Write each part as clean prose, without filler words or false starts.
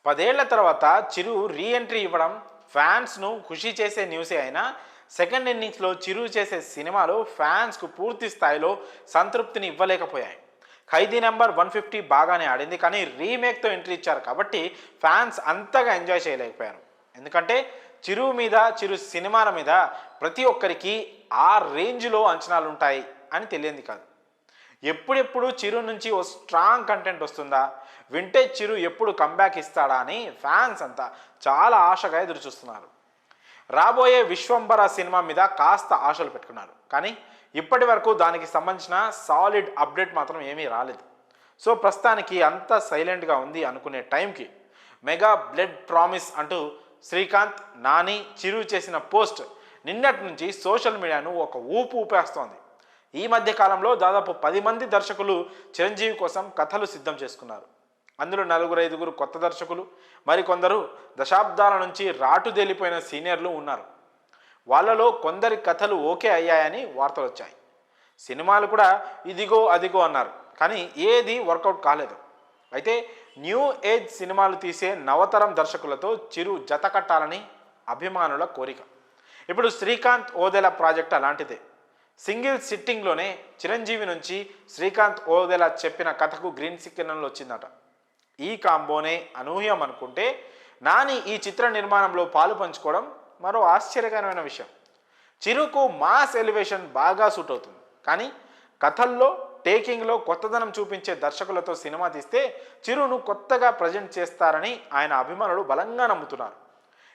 10 ఏళ్ల తర్వాత చిరు re entry ఇవ్వడం ఫ్యాన్స్ను ఖుషి చేసే న్యూసే అయినా సెకండ్ ఇన్నింగ్స్లో చిరు చేసే సినిమాలు ఫ్యాన్స్కు పూర్తి స్థాయిలో సంతృప్తిని ఇవ్వలేకపోయాయి. ఖైదీ నెంబర్ 150 బాగానే ఆడింది, కానీ రీమేక్తో ఎంట్రీ ఇచ్చారు కాబట్టి ఫ్యాన్స్ అంతగా ఎంజాయ్ చేయలేకపోయారు. ఎందుకంటే చిరు సినిమాల మీద ప్రతి ఒక్కరికి ఆ రేంజ్లో అంచనాలు ఉంటాయి అని తెలియంది కాదు. ఎప్పుడెప్పుడు చిరు నుంచి ఓ స్ట్రాంగ్ కంటెంట్ వస్తుందా, వింటేజ్ చిరు ఎప్పుడు కంబ్యాక్ ఇస్తాడా అని ఫ్యాన్స్ అంతా చాలా ఆశగా ఎదురుచూస్తున్నారు. రాబోయే విశ్వంబర సినిమా మీద కాస్త ఆశలు పెట్టుకున్నారు, కానీ ఇప్పటి వరకు దానికి సంబంధించిన సాలిడ్ అప్డేట్ మాత్రం ఏమీ రాలేదు. సో ప్రస్తుతానికి అంతా సైలెంట్గా ఉంది అనుకునే టైంకి మెగా బ్లడ్ ప్రామిస్ అంటూ శ్రీకాంత్, నాని, చిరు చేసిన పోస్ట్ నిన్నటి నుంచి సోషల్ మీడియాను ఒక ఊపు ఊపేస్తోంది. ఈ మధ్య కాలంలో దాదాపు 10 మంది దర్శకులు చిరంజీవి కోసం కథలు సిద్ధం చేసుకున్నారు. అందులో 4-5 కొత్త దర్శకులు, మరికొందరు దశాబ్దాల నుంచి రాటుదేలిపోయిన సీనియర్లు ఉన్నారు. వాళ్ళలో కొందరి కథలు ఓకే అయ్యాయని వార్తలు వచ్చాయి. సినిమాలు కూడా ఇదిగో అదిగో అన్నారు, కానీ ఏది వర్కౌట్ కాలేదు. అయితే న్యూ ఏజ్ సినిమాలు తీసే నవతరం దర్శకులతో చిరు జత కట్టాలని అభిమానుల కోరిక. ఇప్పుడు శ్రీకాంత్ ఓదెల ప్రాజెక్ట్ అలాంటిదే. సింగిల్ సిట్టింగ్లోనే చిరంజీవి నుంచి శ్రీకాంత్ ఓదెల చెప్పిన కథకు గ్రీన్ సిగ్నల్ వచ్చిందట. ఈ కాంబోనే అనూహ్యం అనుకుంటే నాని ఈ చిత్ర నిర్మాణంలో పాలు పంచుకోవడం మరో ఆశ్చర్యకరమైన విషయం. చిరుకు మాస్ ఎలివేషన్ బాగా సూట్ అవుతుంది, కానీ కథల్లో టేకింగ్లో కొత్తదనం చూపించే దర్శకులతో సినిమా తీస్తే చిరును కొత్తగా ప్రజెంట్ చేస్తారని ఆయన అభిమానులు బలంగా నమ్ముతున్నారు.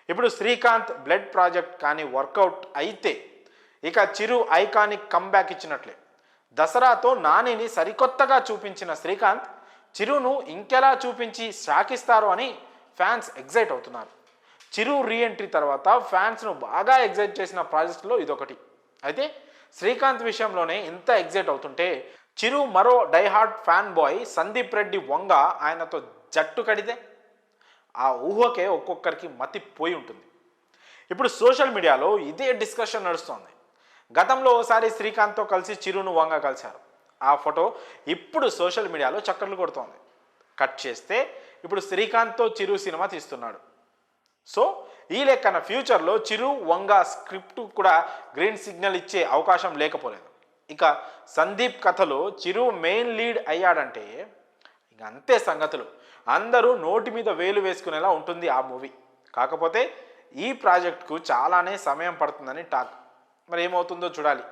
ఇప్పుడు శ్రీకాంత్ బ్లడ్ ప్రాజెక్ట్ కానీ వర్కౌట్ అయితే ఇక చిరు ఐకానిక్ కంబ్యాక్ ఇచ్చినట్లే. దసరాతో నానిని సరికొత్తగా చూపించిన శ్రీకాంత్ చిరును ఇంకెలా చూపించి శాకిస్తారు అని ఫ్యాన్స్ ఎగ్జైట్ అవుతున్నారు. చిరు రీఎంట్రీ తర్వాత ఫ్యాన్స్ను బాగా ఎగ్జైట్ చేసిన ప్రాజెక్టులో ఇదొకటి. అయితే శ్రీకాంత్ విషయంలోనే ఇంత ఎగ్జైట్ అవుతుంటే చిరు మరో diehard fan boy Sandeep Reddy Vanga ఆయనతో జట్టు కడితే ఆ ఊహకే ఒక్కొక్కరికి మతి పోయి ఉంటుంది. ఇప్పుడు సోషల్ మీడియాలో ఇదే డిస్కషన్ నడుస్తోంది. గతంలో ఓసారి శ్రీకాంత్తో కలిసి చిరును వంగ కలిశారు. ఆ ఫోటో ఇప్పుడు సోషల్ మీడియాలో చక్కర్లు కొడుతోంది. కట్ చేస్తే ఇప్పుడు శ్రీకాంత్తో చిరు సినిమా తీస్తున్నాడు. సో ఈ లెక్కన ఫ్యూచర్లో చిరు వంగ స్క్రిప్ట్ కూడా గ్రీన్ సిగ్నల్ ఇచ్చే అవకాశం లేకపోలేదు. ఇక సందీప్ కథలో చిరు మెయిన్ లీడ్ అయ్యాడంటే ఇక అంతే సంగతులు. అందరూ నోటి మీద వేలు వేసుకునేలా ఉంటుంది ఆ మూవీ. కాకపోతే ఈ ప్రాజెక్ట్కు చాలానే సమయం పడుతుందని టాక్. మరి ఏమవుతుందో చూడాలి.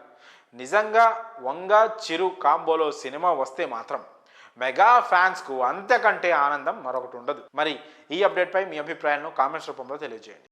నిజంగా వంగ చిరు కాంబోలో సినిమా వస్తే మాత్రం మెగా ఫ్యాన్స్కు అంతకంటే ఆనందం మరొకటి ఉండదు. మరి ఈ అప్డేట్పై మీ అభిప్రాయాలను కామెంట్స్ రూపంలో తెలియజేయండి.